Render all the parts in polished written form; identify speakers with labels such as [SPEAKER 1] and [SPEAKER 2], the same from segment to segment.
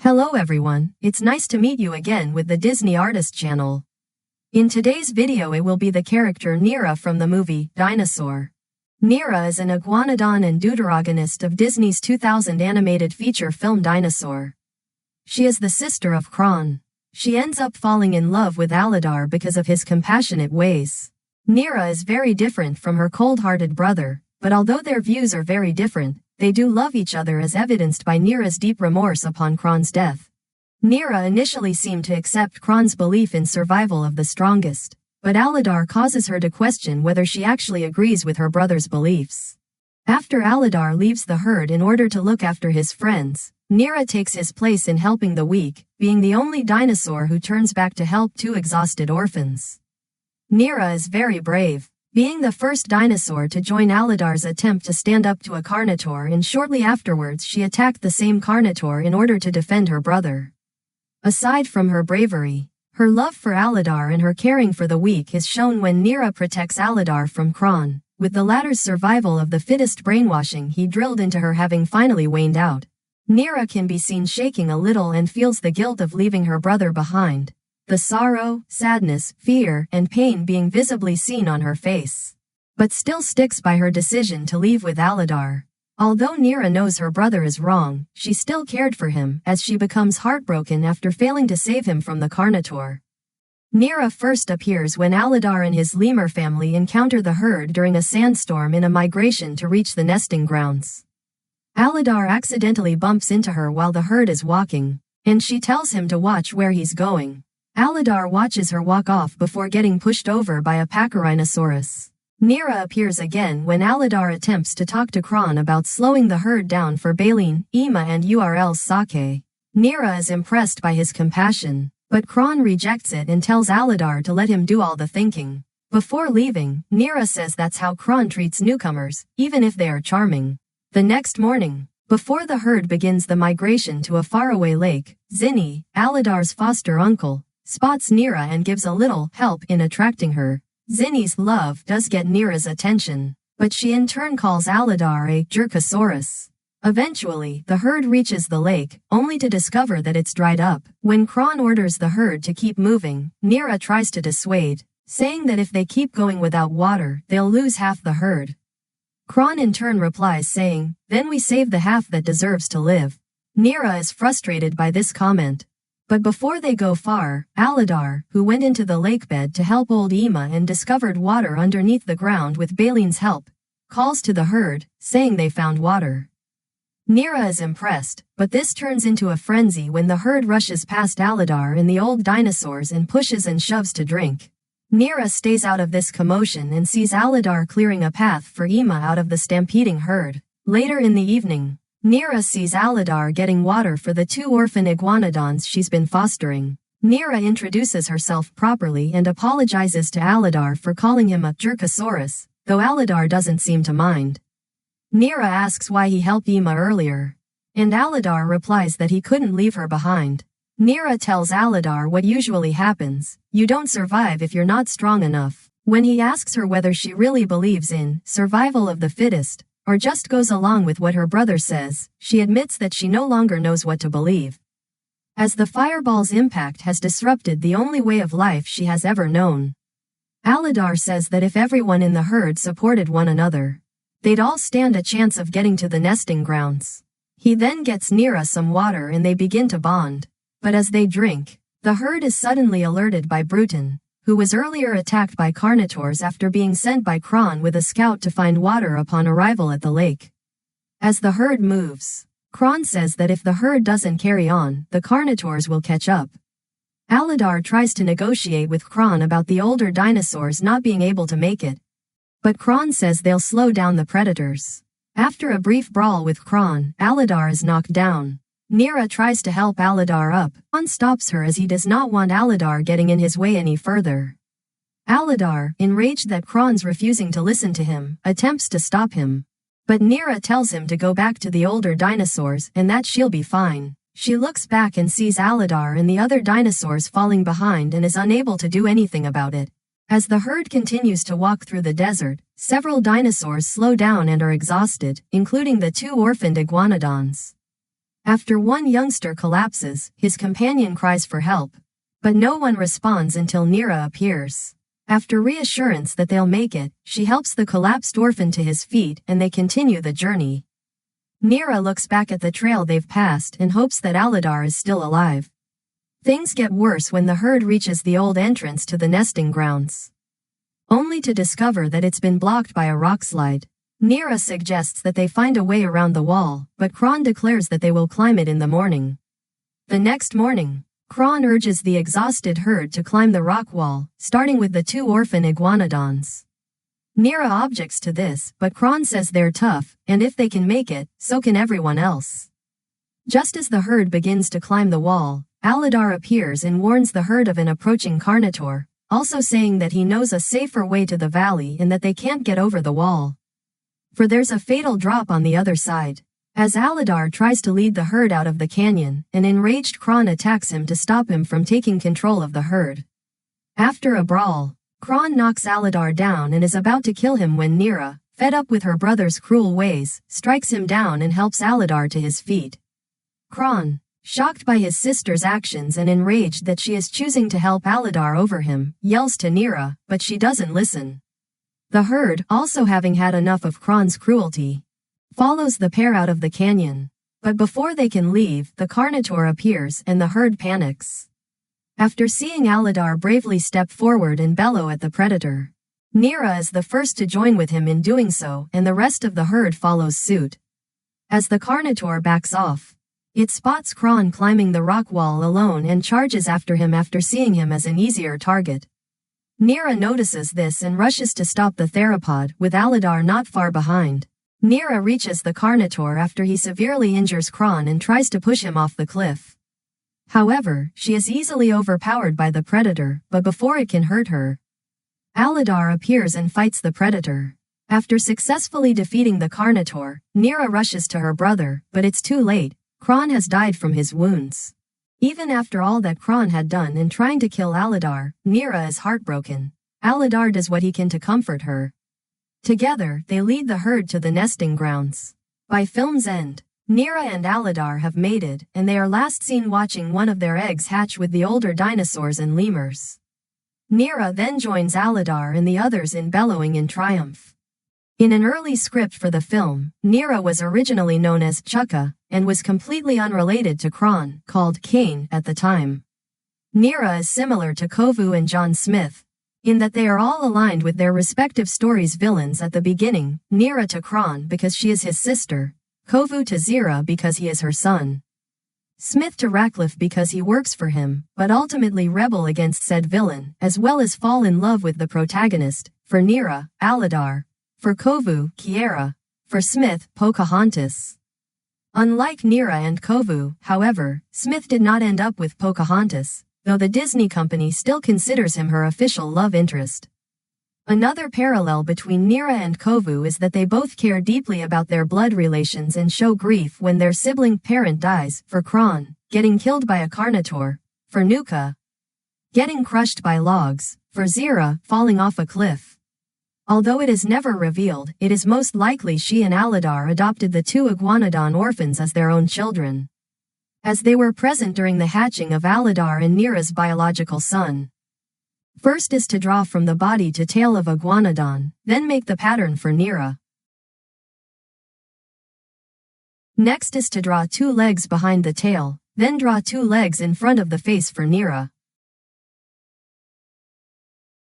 [SPEAKER 1] Hello everyone, it's nice to meet you again with the Disney Artist channel. In today's video it will be the character Neera from the movie Dinosaur. Neera is an iguanodon and deuteragonist of Disney's 2000 animated feature film Dinosaur. She is the sister of Kron. She ends up falling in love with Aladar because of his compassionate ways. Neera is very different from her cold-hearted brother, but although their views are very different, they do love each other as evidenced by Neera's deep remorse upon Kron's death. Neera initially seemed to accept Kron's belief in survival of the strongest, but Aladar causes her to question whether she actually agrees with her brother's beliefs. After Aladar leaves the herd in order to look after his friends, Neera takes his place in helping the weak, being the only dinosaur who turns back to help two exhausted orphans. Neera is very brave, being the first dinosaur to join Aladar's attempt to stand up to a Carnotaur, and shortly afterwards she attacked the same Carnotaur in order to defend her brother. Aside from her bravery, her love for Aladar and her caring for the weak is shown when Neera protects Aladar from Kron, with the latter's survival of the fittest brainwashing he drilled into her having finally waned out. Neera can be seen shaking a little and feels the guilt of leaving her brother behind, the sorrow, sadness, fear, and pain being visibly seen on her face. But still sticks by her decision to leave with Aladar. Although Neera knows her brother is wrong, she still cared for him as she becomes heartbroken after failing to save him from the Carnotaur. Neera first appears when Aladar and his lemur family encounter the herd during a sandstorm in a migration to reach the nesting grounds. Aladar accidentally bumps into her while the herd is walking, and she tells him to watch where he's going. Aladar watches her walk off before getting pushed over by a Pachyrhinosaurus. Neera appears again when Aladar attempts to talk to Kron about slowing the herd down for Baleen, Ema and URL's Sake. Neera is impressed by his compassion, but Kron rejects it and tells Aladar to let him do all the thinking. Before leaving, Neera says that's how Kron treats newcomers, even if they are charming. The next morning, before the herd begins the migration to a faraway lake, Zinni, Aladar's foster uncle, spots Neera and gives a little help in attracting her. Zinni's love does get Neera's attention, but she in turn calls Aladar a Jerkosaurus. Eventually, the herd reaches the lake, only to discover that it's dried up. When Kron orders the herd to keep moving, Neera tries to dissuade, saying that if they keep going without water, they'll lose half the herd. Kron in turn replies saying, "Then we save the half that deserves to live." Neera is frustrated by this comment. But before they go far, Aladar, who went into the lakebed to help old Ema and discovered water underneath the ground with Baleen's help, calls to the herd, saying they found water. Neera is impressed, but this turns into a frenzy when the herd rushes past Aladar and the old dinosaurs and pushes and shoves to drink. Neera stays out of this commotion and sees Aladar clearing a path for Ema out of the stampeding herd. Later in the evening, Neera sees Aladar getting water for the two orphan iguanodons she's been fostering. Neera introduces herself properly and apologizes to Aladar for calling him a Jerkosaurus, though Aladar doesn't seem to mind. Neera asks why he helped Ema earlier, and Aladar replies that he couldn't leave her behind. Neera tells Aladar what usually happens: you don't survive if you're not strong enough. When he asks her whether she really believes in survival of the fittest, or just goes along with what her brother says, she admits that she no longer knows what to believe. As the fireball's impact has disrupted the only way of life she has ever known. Aladar says that if everyone in the herd supported one another, they'd all stand a chance of getting to the nesting grounds. He then gets Neera some water and they begin to bond. But as they drink, the herd is suddenly alerted by Bruton, who was earlier attacked by Carnotaurs after being sent by Kron with a scout to find water upon arrival at the lake. As the herd moves, Kron says that if the herd doesn't carry on, the Carnotaurs will catch up. Aladar tries to negotiate with Kron about the older dinosaurs not being able to make it. But Kron says they'll slow down the predators. After a brief brawl with Kron, Aladar is knocked down. Neera tries to help Aladar up. Kron stops her as he does not want Aladar getting in his way any further. Aladar, enraged that Kron's refusing to listen to him, attempts to stop him. But Neera tells him to go back to the older dinosaurs and that she'll be fine. She looks back and sees Aladar and the other dinosaurs falling behind and is unable to do anything about it. As the herd continues to walk through the desert, several dinosaurs slow down and are exhausted, including the 2 orphaned Iguanodons. After one youngster collapses, his companion cries for help. But no one responds until Neera appears. After reassurance that they'll make it, she helps the collapsed orphan to his feet and they continue the journey. Neera looks back at the trail they've passed and hopes that Aladar is still alive. Things get worse when the herd reaches the old entrance to the nesting grounds, only to discover that it's been blocked by a rockslide. Neera suggests that they find a way around the wall, but Kron declares that they will climb it in the morning. The next morning, Kron urges the exhausted herd to climb the rock wall, starting with the 2 orphan Iguanodons. Neera objects to this, but Kron says they're tough, and if they can make it, so can everyone else. Just as the herd begins to climb the wall, Aladar appears and warns the herd of an approaching Carnotaur, also saying that he knows a safer way to the valley and that they can't get over the wall. For there's a fatal drop on the other side. As Aladar tries to lead the herd out of the canyon, an enraged Kron attacks him to stop him from taking control of the herd. After a brawl, Kron knocks Aladar down and is about to kill him when Neera, fed up with her brother's cruel ways, strikes him down and helps Aladar to his feet. Kron, shocked by his sister's actions and enraged that she is choosing to help Aladar over him, yells to Neera, but she doesn't listen. The herd, also having had enough of Kron's cruelty, follows the pair out of the canyon. But before they can leave, the Carnotaur appears and the herd panics. After seeing Aladar bravely step forward and bellow at the predator, Neera is the first to join with him in doing so and the rest of the herd follows suit. As the Carnotaur backs off, it spots Kron climbing the rock wall alone and charges after him after seeing him as an easier target. Neera notices this and rushes to stop the theropod, with Aladar not far behind. Neera reaches the Carnotaur after he severely injures Kron and tries to push him off the cliff. However, she is easily overpowered by the predator, but before it can hurt her, Aladar appears and fights the predator. After successfully defeating the Carnotaur, Neera rushes to her brother, but it's too late. Kron has died from his wounds. Even after all that Kron had done in trying to kill Aladar, Neera is heartbroken. Aladar does what he can to comfort her. Together, they lead the herd to the nesting grounds. By film's end, Neera and Aladar have mated, and they are last seen watching one of their eggs hatch with the older dinosaurs and lemurs. Neera then joins Aladar and the others in bellowing in triumph. In an early script for the film, Neera was originally known as Chukka, and was completely unrelated to Kron, called Kane, at the time. Neera is similar to Kovu and John Smith, in that they are all aligned with their respective stories' villains at the beginning, Neera to Kron because she is his sister, Kovu to Zira because he is her son, Smith to Ratcliffe because he works for him, but ultimately rebel against said villain, as well as fall in love with the protagonist, for Neera, Aladar, for Kovu, Kiera, for Smith, Pocahontas. Unlike Neera and Kovu, however, Smith did not end up with Pocahontas, though the Disney company still considers him her official love interest. Another parallel between Neera and Kovu is that they both care deeply about their blood relations and show grief when their sibling parent dies, for Kron, getting killed by a Carnotaur, for Nuka, getting crushed by logs, for Zira, falling off a cliff. Although it is never revealed, it is most likely she and Aladar adopted the 2 Iguanodon orphans as their own children, as they were present during the hatching of Aladar and Neera's biological son. First is to draw from the body to tail of Iguanodon, then make the pattern for Neera. Next is to draw 2 legs behind the tail, then draw 2 legs in front of the face for Neera.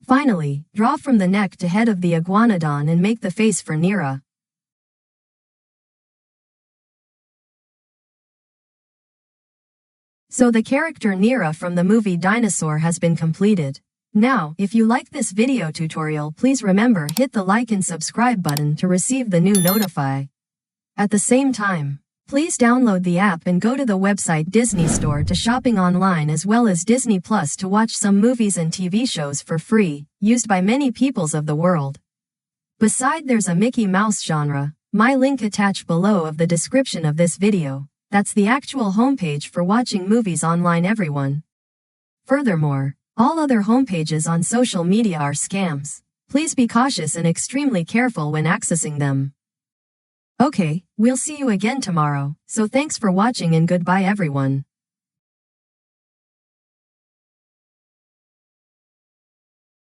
[SPEAKER 1] Finally, draw from the neck to head of the Iguanodon and make the face for Neera. So the character Neera from the movie Dinosaur has been completed. Now, if you like this video tutorial, please remember hit the like and subscribe button to receive the new notify. At the same time, please download the app and go to the website DisneyStore to shopping online as well as Disney Plus to watch some movies and TV shows for free, used by many peoples of the world. Beside there's a Mickey Mouse genre, my link attached below of the description of this video. That's the actual homepage for watching movies online everyone. Furthermore, all other homepages on social media are scams. Please be cautious and extremely careful when accessing them. Okay, we'll see you again tomorrow, so thanks for watching and goodbye everyone.